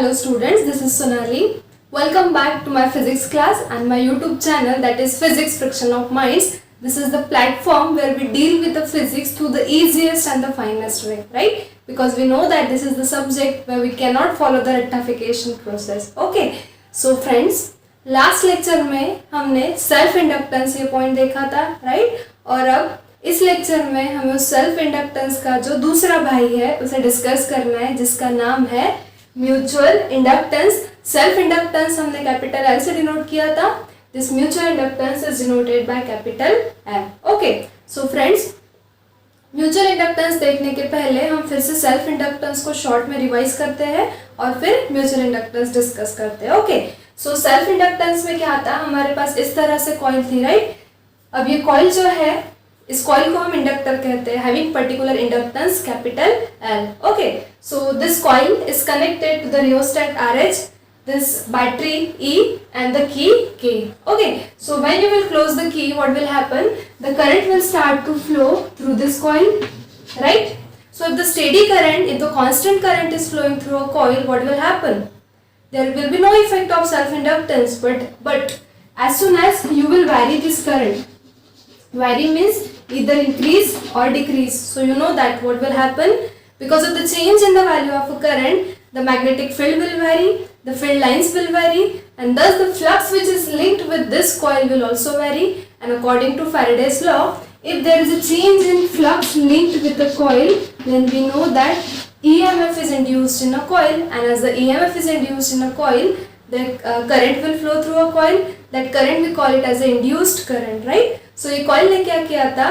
Hello students, this is Sonali. Welcome back to my physics class and my YouTube channel, that is Physics Friction of Minds. This is the platform where we deal with the physics through the easiest and the finest way, right? Because we know that this is the subject where we cannot follow the rectification process. Okay, so friends, last lecture में हमने self inductance ये point देखा था, right? और अब इस lecture में हमें उस सेल्फ इंडक्टेंस का जो दूसरा भाई है उसे डिस्कस करना है, जिसका नाम है म्यूचुअल इंडक्टेंस. सेल्फ इंडक्टेंस हमने कैपिटल एल से डिनोट किया था. This mutual inductance is denoted by capital L. Okay, so friends, mutual inductance देखने के पहले हम फिर से सेल्फ इंडक्टेंस को शॉर्ट में रिवाइज करते हैं और फिर म्यूचुअल इंडक्टेंस डिस्कस करते हैं. ओके, सो सेल्फ इंडक्टेंस में क्या था, हमारे पास इस तरह से कॉइल थी, राइट? अब ये कॉइल जो है, इस कॉइल को हम इंडक्टर कहते हैं, having particular inductance capital L. Okay, so this coil is connected to the rheostat RH, this battery E and the key K. Okay, so when you will close the key, what will happen? The current will start to flow through this coil, right? So if the steady current, if the constant current is flowing through a coil, what will happen? There will be no effect of self-inductance, but as soon as you will vary this current, vary means either increase or decrease. So you know that what will happen, because of the change in the value of a current, the magnetic field will vary, the field lines will vary, and thus the flux which is linked with this coil will also vary. And according to Faraday's law, if there is a change in flux linked with the coil, then we know that EMF is induced in a coil, and as the EMF is induced in a coil, the current will flow through a coil. That current we call it as the induced current, right? So ये coil ने क्या किया था,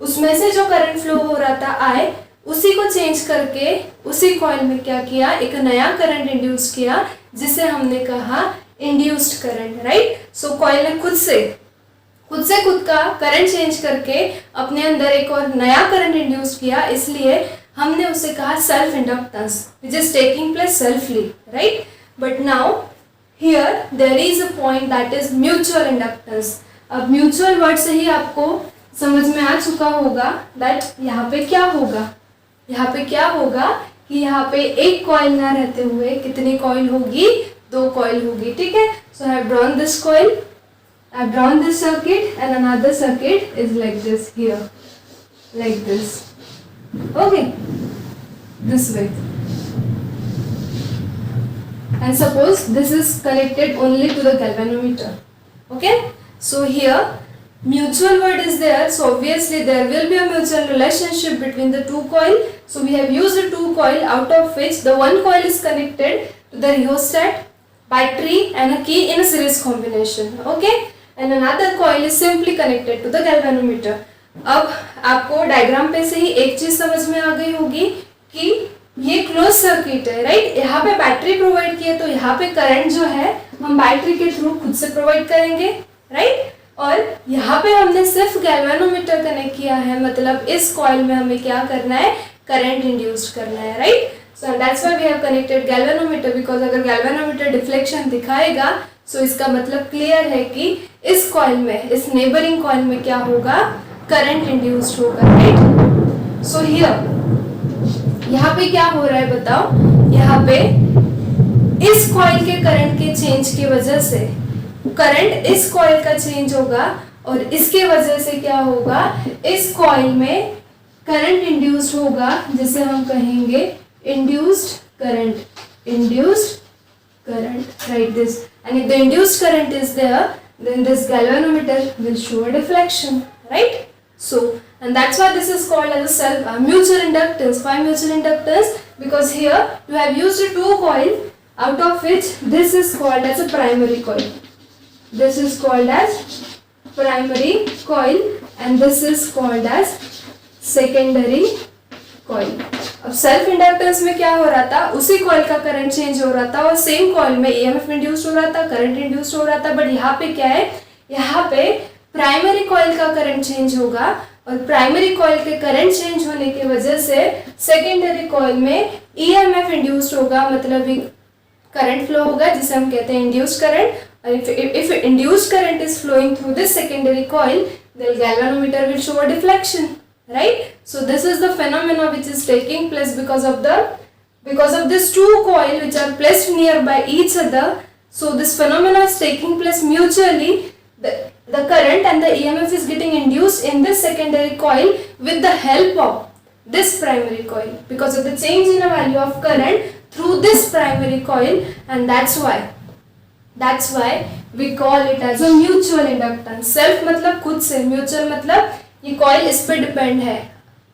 उसमें से जो current flow हो रहा था I, उसी को चेंज करके उसी कॉइल में क्या किया, एक नया करंट इंड्यूस किया, जिसे हमने कहा इंड्यूस्ड करंट, राइट? सो कॉइल ने खुद से खुद का करंट चेंज करके अपने अंदर एक और नया करंट इंड्यूस किया, इसलिए हमने उसे कहा self inductance which is taking place selfly, right? But now here there is a point that is mutual inductance. अब म्यूचुअल वर्ड से ही आपको समझ में आ चुका होगा दैट यहाँ पे क्या होगा. यहाँ पे क्या होगा कि यहाँ पे एक कॉइल ना रहते हुए कितनी कॉइल होगी, दो कॉइल होगी, ठीक है? So I have drawn this coil, I have drawn this circuit, and another circuit is like this here, like this. Okay, this way. And suppose this is connected only to the galvanometer. Okay, so here mutual word is there, so obviously there will be a mutual relationship between the two coil. So we have used the two coil, out of which the one coil is connected to the rheostat, battery and a key in a series combination. Okay, and another coil is simply connected to the galvanometer. अब आपको diagram पे से ही एक चीज समझ में आ गई होगी कि ये क्लोज सर्किट है, राइट? यहाँ पे बैटरी प्रोवाइड की है, तो यहाँ पे करंट जो है हम बैटरी के थ्रू खुद से प्रोवाइड करेंगे, राइट? और यहाँ पे हमने सिर्फ गैल्वेनोमीटर कनेक्ट किया है, मतलब इस कॉइल में हमें क्या करना है, करंट इंड्यूस्ड करना है, right? So that's why we have connected galvanometer, because अगर गैल्वेनोमीटर डिफ्लेक्शन दिखाएगा, सो इसका मतलब क्लियर है कि इस कॉइल में, इस नेबरिंग कॉइल में क्या होगा, करंट इंड्यूस्ड होगा, राइट? सो हियर यहाँ पे क्या हो रहा है बताओ. यहाँ पे इस कॉइल के करंट के चेंज की वजह से करंट इस कॉइल का चेंज होगा, और इसके वजह से क्या होगा, इस कॉइल में करंट इंड्यूस्ड होगा, जिसे हम कहेंगे induced current. Induced current, right this. And if the induced current is there, then this galvanometer will show a deflection, right? So, and that's why this is called as a self mutual inductance. Why mutual inductance? Because here you have used a two coil, out of which this is called as a primary coil. This is called as primary coil, and this is called as secondary coil. अब self inductance में क्या हो रहा था, उसी coil का current change हो रहा था, और सेम कॉइल में EMF इंड्यूस्ड हो रहा था, करंट इंड्यूस्ड हो रहा था. बट यहाँ पे क्या है, यहाँ पे प्राइमरी कॉइल का करंट चेंज होगा, और प्राइमरी कॉइल के करंट चेंज होने की वजह से सेकेंडरी कॉइल में EMF इंड्यूस्ड होगा, मतलब करंट फ्लो होगा, जिसे हम कहते हैं induced current. If induced current is flowing through this secondary coil, the galvanometer will show a deflection, right? So this is the phenomena which is taking place because of the because of this two coil which are placed nearby each other, so this phenomena is taking place mutually. The current and the EMF is getting induced in this secondary coil with the help of this primary coil, because of the change in the value of current through this primary coil, and that's why we call it as a mutual inductance. Self मतलब खुद से, mutual मतलब ये coil इस पे depend है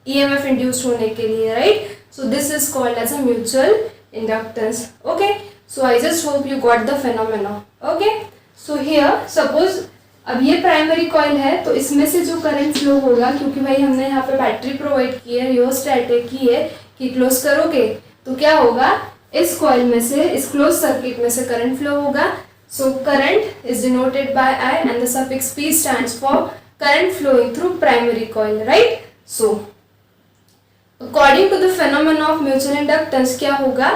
EMF induced होने के लिए, right? So this is called as a mutual inductance. Okay, so I just hope you got the phenomena. Okay, so here suppose अब ये प्राइमरी कॉइल है, तो इसमें से जो करंट फ्लो होगा, क्योंकि भाई हमने यहाँ पे बैटरी प्रोवाइड की है, रियोस्टैट की है कि क्लोज करोगे तो क्या होगा, इस कॉइल में से, इस क्लोज सर्किट में से करंट फ्लो होगा. So current is denoted by I and the suffix P stands for current flowing through primary coil, right. So according to the phenomena of mutual inductance क्या होगा,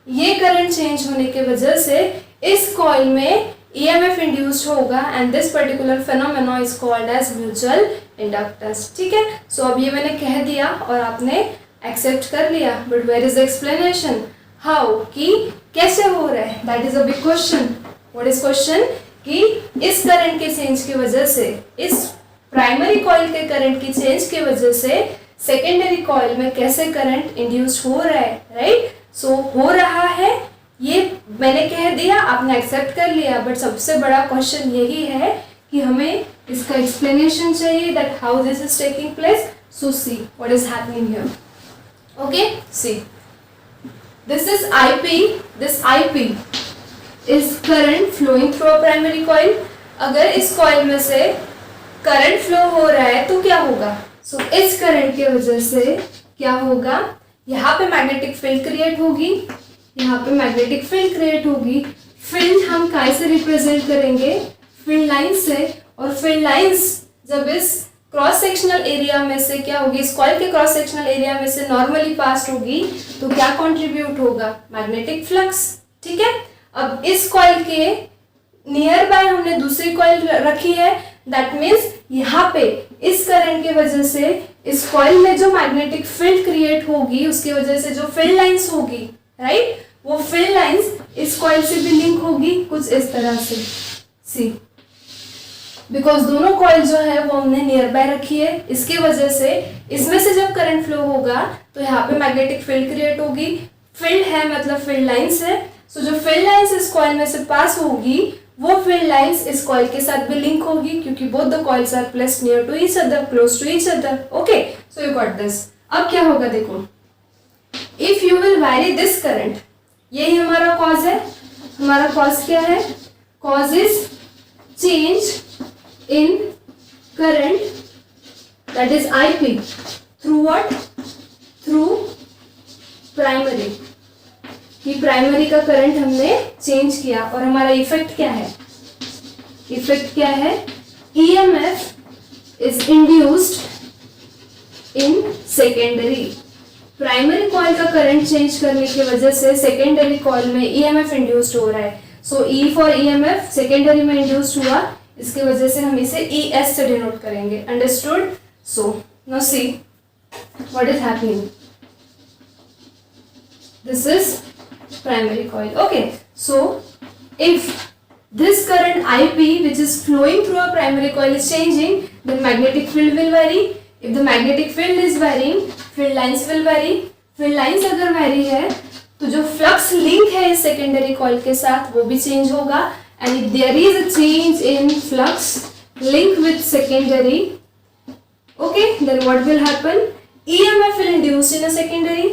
ये current change होने के वजह से इस कॉइल में EMF इंड्यूस्ड होगा, and this particular phenomena is called as mutual inductance. ठीक है, सो अब ये मैंने कह दिया और आपने एक्सेप्ट कर लिया, but where is the explanation, how, कि कैसे हो रहा है, that is a big question. What is question, कि इस करंट के चेंज की वजह से, इस प्राइमरी कॉइल के करंट की चेंज की वजह से सेकेंडरी कॉइल में कैसे करंट इंड्यूस्ड हो रहा है, राइट. सो हो रहा है, ये मैंने कह दिया, आपने एक्सेप्ट कर लिया, बट सबसे बड़ा क्वेश्चन यही है कि हमें इसका एक्सप्लेनेशन चाहिए, that how this is taking place. So see what is happening here. Okay, see this is IP, this IP is current flowing through a primary coil. अगर इस कॉइल में से करंट फ्लो हो रहा है तो क्या होगा, सो इस करंट की वजह से क्या होगा, यहाँ पे मैग्नेटिक फील्ड क्रिएट होगी, यहाँ पे मैग्नेटिक फील्ड क्रिएट होगी. फील्ड हम काय से रिप्रेजेंट करेंगे, फील्ड लाइन से, और फील्ड लाइंस जब इस क्रॉस सेक्शनल एरिया में से क्या होगी, इस कॉइल के क्रॉस सेक्शनल एरिया में से नॉर्मली पास होगी, तो क्या कंट्रीब्यूट होगा, मैग्नेटिक फ्लक्स. ठीक है, अब इस कॉइल के नियर बाय हमने दूसरी कॉइल रखी है, दैट मीन्स यहाँ पे इस करंट की वजह से इस कॉइल में जो मैग्नेटिक फील्ड क्रिएट होगी, उसकी वजह से जो फील्ड लाइंस होगी, राइट, वो फील्ड लाइंस इस कॉइल से भी लिंक होगी कुछ इस तरह से. सी, बिकॉज दोनों कॉइल जो है वो हमने नियर बाय रखी है, इसकी वजह से इसमें से जब करंट फ्लो होगा तो यहाँ पे मैग्नेटिक फील्ड क्रिएट होगी. फील्ड है मतलब फील्ड लाइंस है, सो जो फील्ड लाइंस इस कॉइल में से पास होगी, वो फील्ड लाइंस इस कॉइल के साथ भी लिंक होगी, क्योंकि both the coils are placed near to each other, close to each other. Okay, so you got this. अब क्या होगा देखो, if you will vary this current, यही हमारा कॉज है. हमारा कॉज क्या है, cause is change in current, that is IP through what, through primary. कि प्राइमरी का करंट हमने चेंज किया, और हमारा इफेक्ट क्या है, इफेक्ट क्या है, EMF is induced in secondary. Primary coil का करंट चेंज करने की वजह से सेकेंडरी कॉइल में EMF इंड्यूस्ड हो रहा है. सो E फॉर EMF सेकेंडरी में इंड्यूस्ड हुआ, इसकी वजह से हम इसे ES से डिनोट करेंगे. Understood. So now see what is happening, this is primary coil. Okay, so if this current IP which is flowing through a primary coil is changing, then magnetic field will vary. If the magnetic field is varying, field lines will vary. Field lines अगर vary है तो जो flux link है इस secondary coil के साथ वो भी change होगा, and if there is a change in flux link with secondary, okay, then what will happen, EMF will induce in a secondary,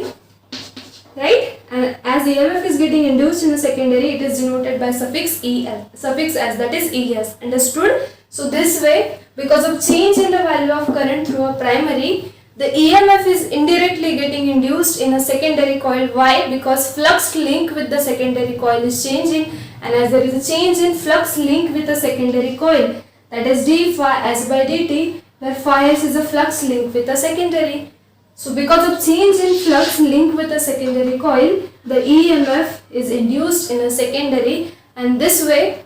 right, and as EMF is getting induced in the secondary, it is denoted by suffix S, that is ES. Understood. So this way, because of change in the value of current through a primary, the EMF is indirectly getting induced in a secondary coil. Why? Because flux link with the secondary coil is changing, and as there is a change in flux link with the secondary coil, that is d phi S by dt, where phi S is a flux link with the secondary. So because of change in flux link with a secondary coil, the EMF is induced in a secondary, and this way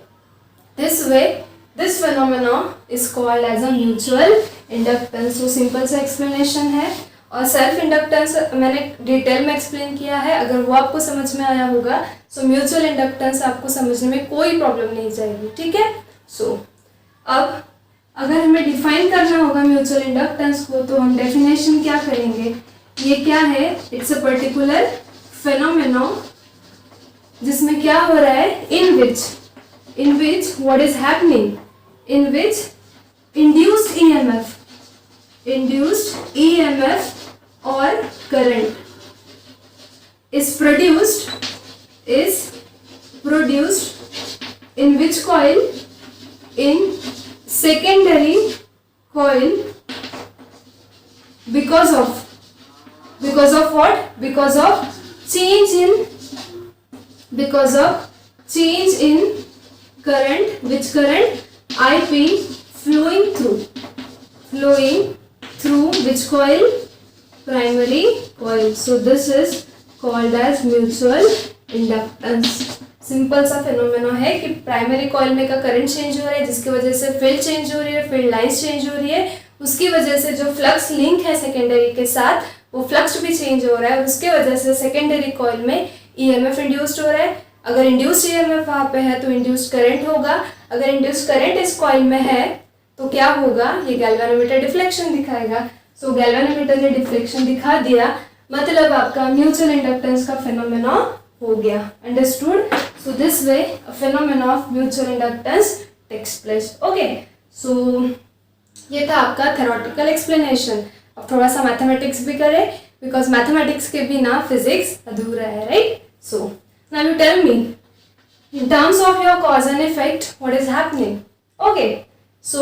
this phenomena is called as a mutual inductance. So simple सा explanation है, और self inductance मैंने detail में explain किया है, अगर वो आपको समझ में आया होगा सो म्यूचुअल इंडक्टेंस आपको समझने में कोई प्रॉब्लम नहीं जाएगी, ठीक है। सो अब अगर हमें डिफाइन करना होगा म्यूचुअल इंडक्टेंस को तो हम डेफिनेशन क्या करेंगे, ये क्या है, इट्स अ पर्टिकुलर फेनोमेना जिसमें क्या हो रहा है, in which what is happening, in which induced EMF or current is produced in which coil, in secondary coil, because of what, because of change in current, which current, IP, flowing through which coil, primary coil. So this is called as mutual inductance. Simple सा phenomena है कि primary coil में का current change हो रहा है जिसकी वजह से फील्ड चेंज हो रही है, फील्ड लाइंस चेंज हो रही है, उसकी वजह से जो फ्लक्स लिंक है सेकेंडरी के साथ वो फ्लक्स भी चेंज हो रहा है, उसके वजह से सेकेंडरी कॉइल में EMF इंड्यूस्ड हो रहा है। अगर इंड्यूस्ड EMF वहाँ पे है तो इंड्यूस्ड करंट होगा, अगर इंड्यूस्ड करंट इस कॉइल में है तो क्या होगा, ये गैल्वेनोमीटर डिफ्लेक्शन दिखाएगा। सो गैल्वेनोमीटर ने डिफ्लेक्शन दिखा दिया, मतलब आपका म्यूचुअल इंडक्टेंस का फिनोमेना हो गया। Understood? So this way a phenomena of mutual inductance takes place. Okay, so ये था आपका थ्योरेटिकल एक्सप्लेनेशन। अब थोड़ा सा मैथमेटिक्स भी करें बिकॉज मैथमेटिक्स के बिना फिजिक्स अधूरा है, right? So now you tell me in terms of your cause and effect what is happening. Okay, so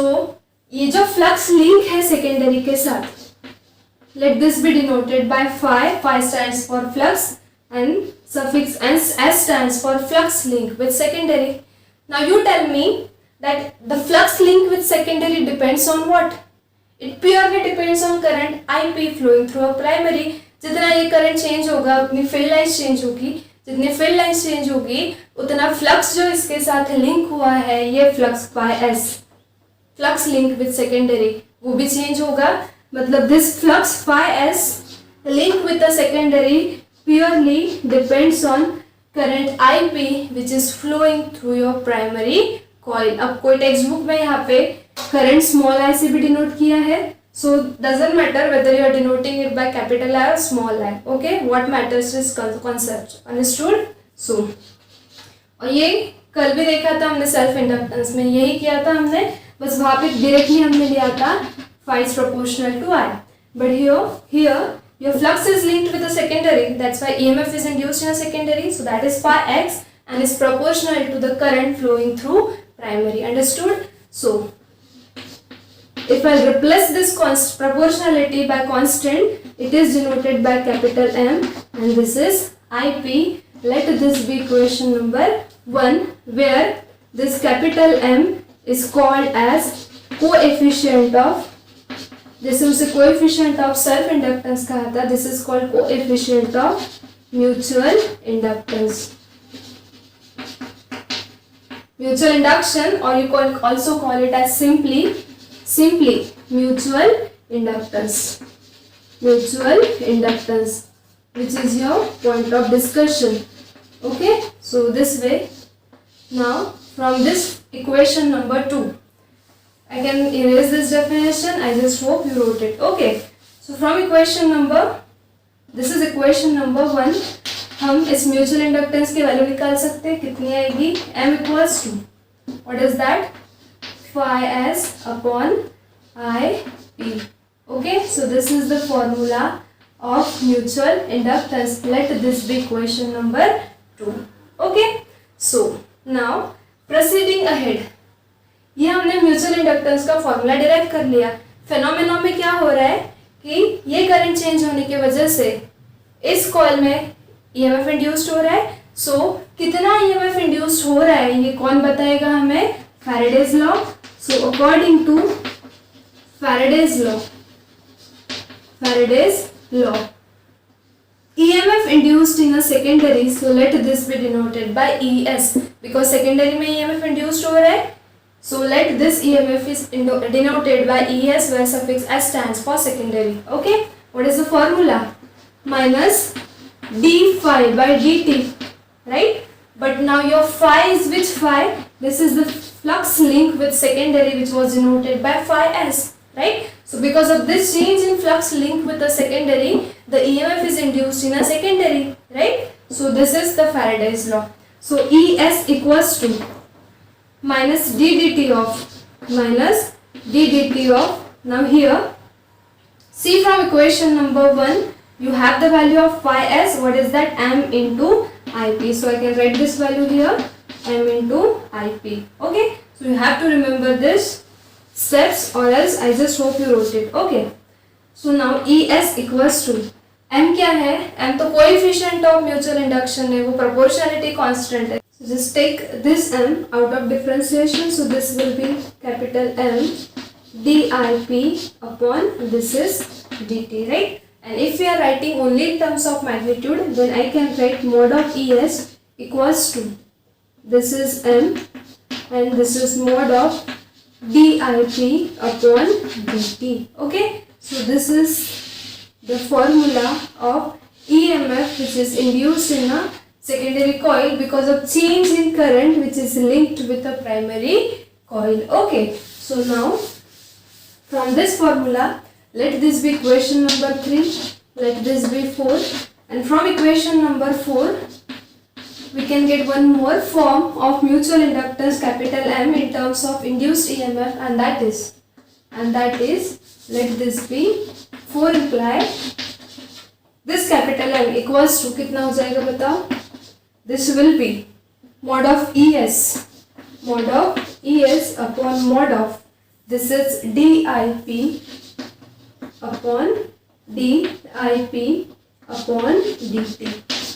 ये जो फ्लक्स लिंक है सेकेंडरी के साथ, let this be denoted by phi stands for flux and suffix s stands for flux link with secondary. Now you tell me that the flux link with secondary depends on what? It purely depends on current IP flowing through a primary. जितना ये current change होगा उतनी field lines change होगी, जितनी field lines change होगी उतना flux जो इसके साथ लिंक हुआ है ये flux by S, flux link with secondary, वो भी चेंज होगा। मतलब this flux phi s link with the secondary purely depends on current IP which is flowing through your primary coil. अब कोई टेक्स्ट बुक में यहाँ पे करंट स्मॉल i से भी डिनोट किया है, so doesn't matter whether you are denoting it by capital I or small I. Okay, what matters is concept. Understood? So और ये कल भी देखा था हमने सेल्फ इंडक्टेंस में, यही किया था हमने, बस वहाँ पे डायरेक्टली हमने लिया था phi is proportional to I. But here your flux is linked with a secondary. That's why EMF is induced in a secondary. So that is phi x and is proportional to the current flowing through primary. Understood? So if I replace this proportionality by constant, it is denoted by capital M and this is IP. Let this be equation number 1 where this capital M is called as coefficient of, जैसे उसे coefficient of self inductance कहा था, this is called coefficient of mutual inductance, mutual induction, और you can also call it as simply mutual inductance which is your point of discussion. Okay, so this way. Now from this equation number 2 I can erase this definition. I just hope you wrote it. Okay. So from equation number, this is equation number 1. हम इस mutual inductance की value निकाल सकते हैं, कितनी आएगी? M equals to what is that? Phi S upon IP. Okay. So this is the formula of mutual inductance. Let this be equation number 2. Okay. So now proceeding ahead. ये हमने mutual inductance का formula derive कर लिया। Phenomena में क्या हो रहा है कि ये करंट चेंज होने की वजह से इस कॉइल में EMF इंड्यूस्ड हो रहा है। सो कितना EMF इंड्यूस्ड हो रहा है ये कौन बताएगा हमें? Faraday's law. So according to Faraday's law EMF induced in a secondary, so let this be denoted by ES because secondary में EMF induced हो रहा है. So let this EMF is denoted by ES where suffix S stands for secondary. Okay, What is the formula? Minus d phi by dt, right? But now your phi is which phi? This is the flux link with secondary, which was denoted by phi s, right? So because of this change in flux link with the secondary, the EMF is induced in a secondary, right? So this is the Faraday's law. So Es equals to minus d dt of, now here, see from equation number 1, you have the value of phi s. What is that? M into Ip. So I can write this value here, M into Ip. Okay, so you have to remember this steps, or else I just hope you wrote it. Okay, so now Es equals to, M क्या है? M तो coefficient of mutual induction है, वो proportionality constant है. So just take this M out of differentiation. So this will be capital M dIp upon this is dt, right? And if we are writing only in terms of magnitude, then I can write mod of Es equals to, this is M and this is mod of dIp upon dt. Okay, so this is the formula of EMF which is induced in a secondary coil because of change in current which is linked with the primary coil. Okay, so now from this formula, let this be equation number 3, let this be 4, and from equation number 4 we can get one more form of mutual inductance capital M in terms of induced EMF, and that is let this be 4 imply this capital M equals to, कितना हो जाएगा बताओ? This will be mod of ES upon mod of, this is dIp upon dt,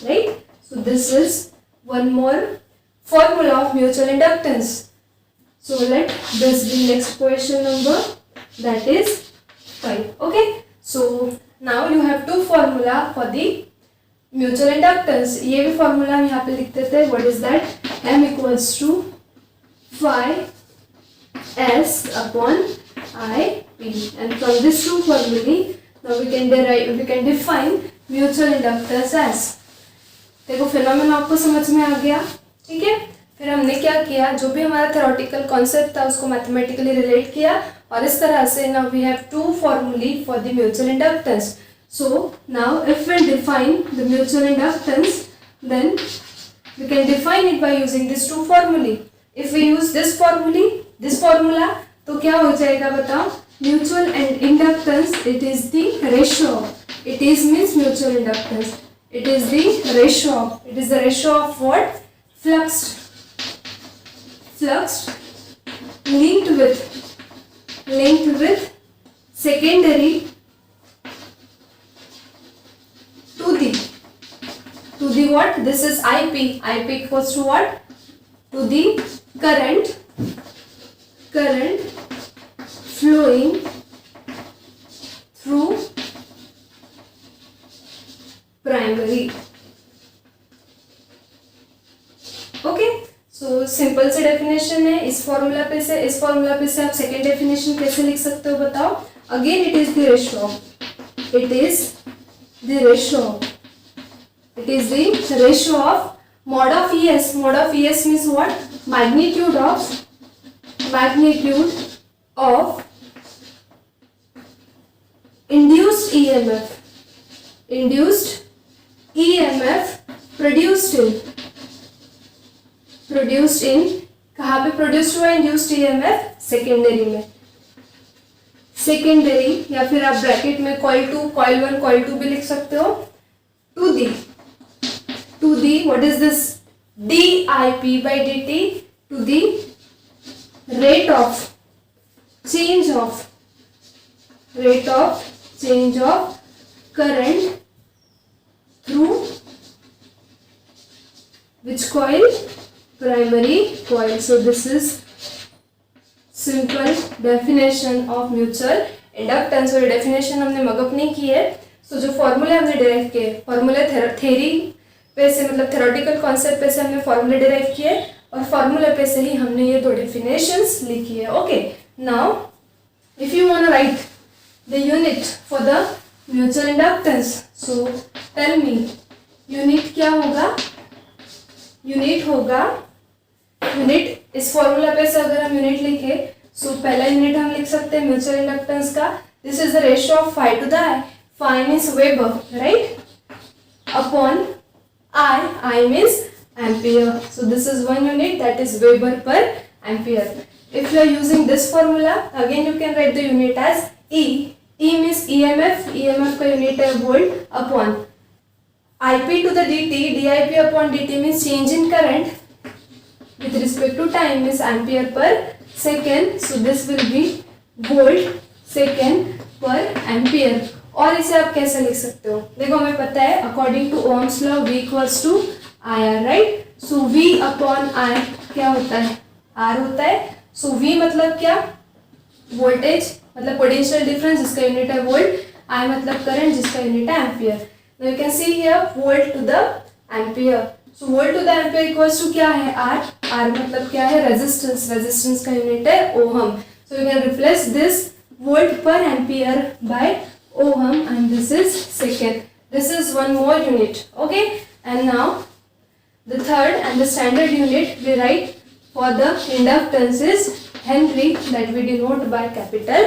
right? So this is one more formula of mutual inductance. So let this be next question number, that is 5. Okay, so now you have two formula for the mutual inductance. ये भी formula हम यहाँ पे लिख देते हैं. What is that? M equals to phi s upon Ip, and from this two formulae now we can define mutual inductance as. देखो phenomena आपको समझ में आ गया, ठीक है? फिर हमने क्या किया, जो भी हमारा थ्योरेटिकल कॉन्सेप्ट था उसको मैथमेटिकली रिलेट किया, और इस तरह से now we have two formulae for the mutual inductance. So now if we define the mutual inductance, then we can define it by using these two formulae. If we use this formula, तो क्या हो जाएगा बताओ? Mutual and inductance, it is the ratio of, it is means mutual inductance, it is the ratio of, it is the ratio of what? Flux linked with secondary to the what? This is Ip equals to what? To the current flowing through primary. Okay, so simple से definition है. इस formula पे से आप second definition कैसे लिख सकते हो बताओ? Again it is the ratio of mod of ES. Mod of ES means what? Magnitude of induced EMF produced in कहाँ पे प्रोड्यूस्ड हुआ इंड्यूस्ड EMF? सेकेंडरी में. सेकेंडरी या फिर आप ब्रैकेट में कॉइल 2, कॉइल 1, कॉइल 2 भी लिख सकते हो. to the what is this? dIp by dt to the rate of change of current through which coil? Primary coil. So this is simple definition of mutual inductance. और definition हमने mug up नहीं की है. So जो फॉर्मूले हमने derive किए, फॉर्मूले थ्योरी पे से मतलब थ्योरेटिकल कॉन्सेप्ट पे से हमने फॉर्मूले डिराइव किए, और फॉर्मूले पे से ही हमने ये दो डेफिनेशंस लिखी है. Okay, now if you want to write the unit for the mutual inductance. So tell me unit क्या होगा. यूनिट होगा, यूनिट इस फॉर्मूला पे से अगर हम यूनिट लिखे सो पहला यूनिट हम लिख सकते हैं म्यूचुअल इंडक्टेंस का. This is the ratio of phi to the i. phi means weber, right, upon I means ampere. So this is one unit, that is Weber per ampere. If you are using this formula, again you can write the unit as E. E means EMF. EMF का unit है volt upon IP to the dt. dIP upon dt means change in current with respect to time means ampere per second. So this will be volt second per ampere. और इसे आप कैसे लिख सकते हो. देखो हमें पता है according to Ohm's law V equals to IR, right. So V upon I क्या होता है, R होता है. सो V मतलब क्या, वोल्टेज मतलब पोटेंशियल डिफरेंस जिसका यूनिट है वोल्ट. I मतलब करंट जिसका यूनिट है ampere. Now you can see here volt to the ampere. So volt to the ampere equals to क्या है, R. R मतलब क्या है, रेजिस्टेंस. रेजिस्टेंस का यूनिट है ohm. So you can replace this volt per ampere by ohm and this is second. This is one more unit. Okay, and now the third and the standard unit we write for the inductance is Henry, that we denote by capital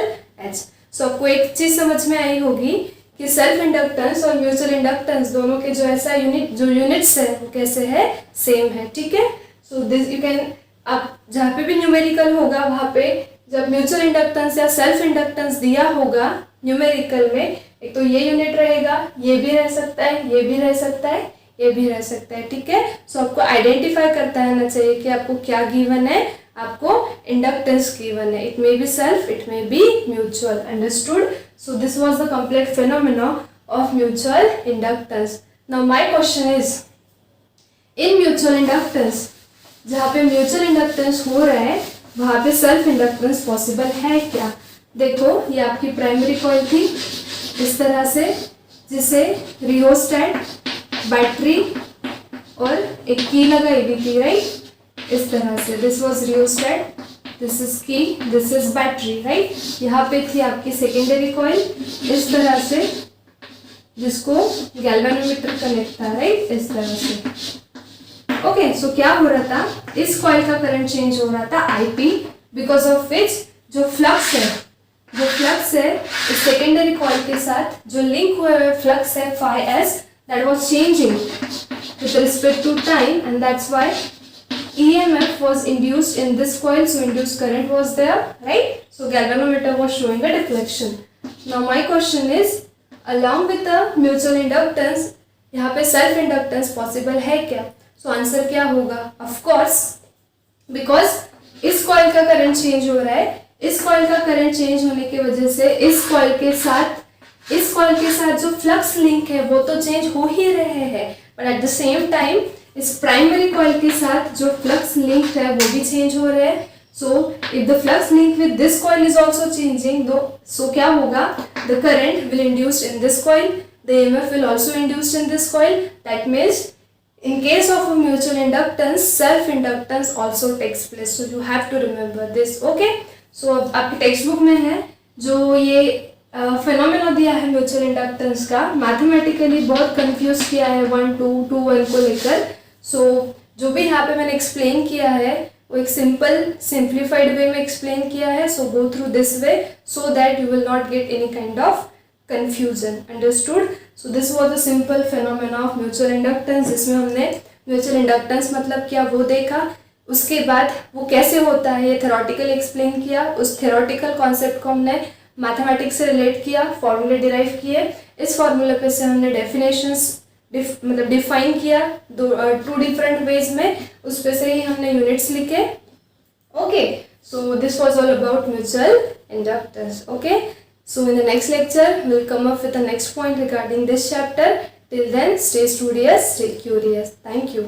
H. So आपको एक चीज समझ में आई होगी कि self inductance और mutual inductance दोनों के जो ऐसा यूनिट जो यूनिट्स है वो कैसे है, सेम है. ठीक है. सो दिस यू कैन, आप जहाँ पे भी न्यूमेरिकल होगा वहाँ पे जब म्यूचुअल इंडक्टेंस या सेल्फ इंडक्टेंस दिया होगा न्यूमेरिकल में, एक तो ये यूनिट रहेगा, ये भी रह सकता है, ये भी रह सकता है, ये भी रह सकता है. ठीक है. सो आपको आइडेंटिफाई करता रहना चाहिए कि आपको क्या गिवन है, आपको इंडक्टेंस गिवन है. It may be self, it may be mutual. Understood. So this was the complete phenomena of mutual inductance. Now my question is, in mutual inductance जहाँ पे म्यूचुअल इंडक्टेंस हो रहा है वहाँ पे सेल्फ इंडक्टेंस पॉसिबल है क्या. देखो ये आपकी प्राइमरी कॉइल थी इस तरह से, जिसे रियोस्टेट, बैटरी और एक की लगाई हुई थी, राइट. इस तरह से this was rheostat, this is की, दिस इज बैटरी, राइट. यहाँ पे थी आपकी सेकेंडरी कॉइल इस तरह से जिसको गैल्वेनोमीटर कनेक्ट था, राइट, इस तरह से. ओके. सो क्या हो रहा था, इस कॉइल का करंट चेंज हो रहा था IP, बिकॉज ऑफ विच जो फ्लक्स है, जो फ्लक्स है इस सेकेंडरी कॉइल के साथ जो लिंक हुए हुए फ्लक्स है phi s, that was changing with respect to time and that's why EMF was induced in this coil. So induced current was there, right. So galvanometer was showing a deflection. Now my question is, along with the mutual inductance यहाँ पे self inductance possible है क्या. So answer क्या होगा, of course, because इस coil का current change हो रहा है. इस कॉइल का करंट चेंज होने की वजह से इस कॉइल के साथ जो फ्लक्स लिंक है वो तो चेंज हो ही रहे हैं, but at the same time इस प्राइमरी कॉइल के साथ जो फ्लक्स लिंक है वो भी चेंज हो रहे हैं. So if the flux link with this coil is also changing, so क्या होगा, the current will induced in this coil, the EMF will also induced in this coil. That means in case of a mutual inductance, self inductance also takes place. So you have to remember this. Okay. So आपकी text book में है जो ये phenomena दिया है mutual inductance का, mathematically बहुत confuse किया है 1 2 2 1 को लेकर. सो जो भी यहाँ पे मैंने एक्सप्लेन किया है वो एक सिंप्लीफाइड वे में एक्सप्लेन किया है. So go through this way so that you will not get any kind of confusion. Understood. So this was the simple phenomena of mutual inductance, जिसमें हमने म्यूचुअल इंडक्टेंस मतलब क्या वो देखा, उसके बाद वो कैसे होता है ये थ्योरेटिकल एक्सप्लेन किया, उस थ्योरेटिकल कॉन्सेप्ट को हमने मैथमेटिक्स से रिलेट किया, फॉर्मूले डिराइव किए, इस फॉर्मूले पे से हमने डेफिनेशंस मतलब डिफाइन किया टू डिफरेंट वेज में, उस पे से ही हमने यूनिट्स लिखे. Okay. So this was all about mutual inductance. Okay. So in the next lecture, we will come up with the next point regarding this chapter. Till then, stay studious, stay curious. Thank you.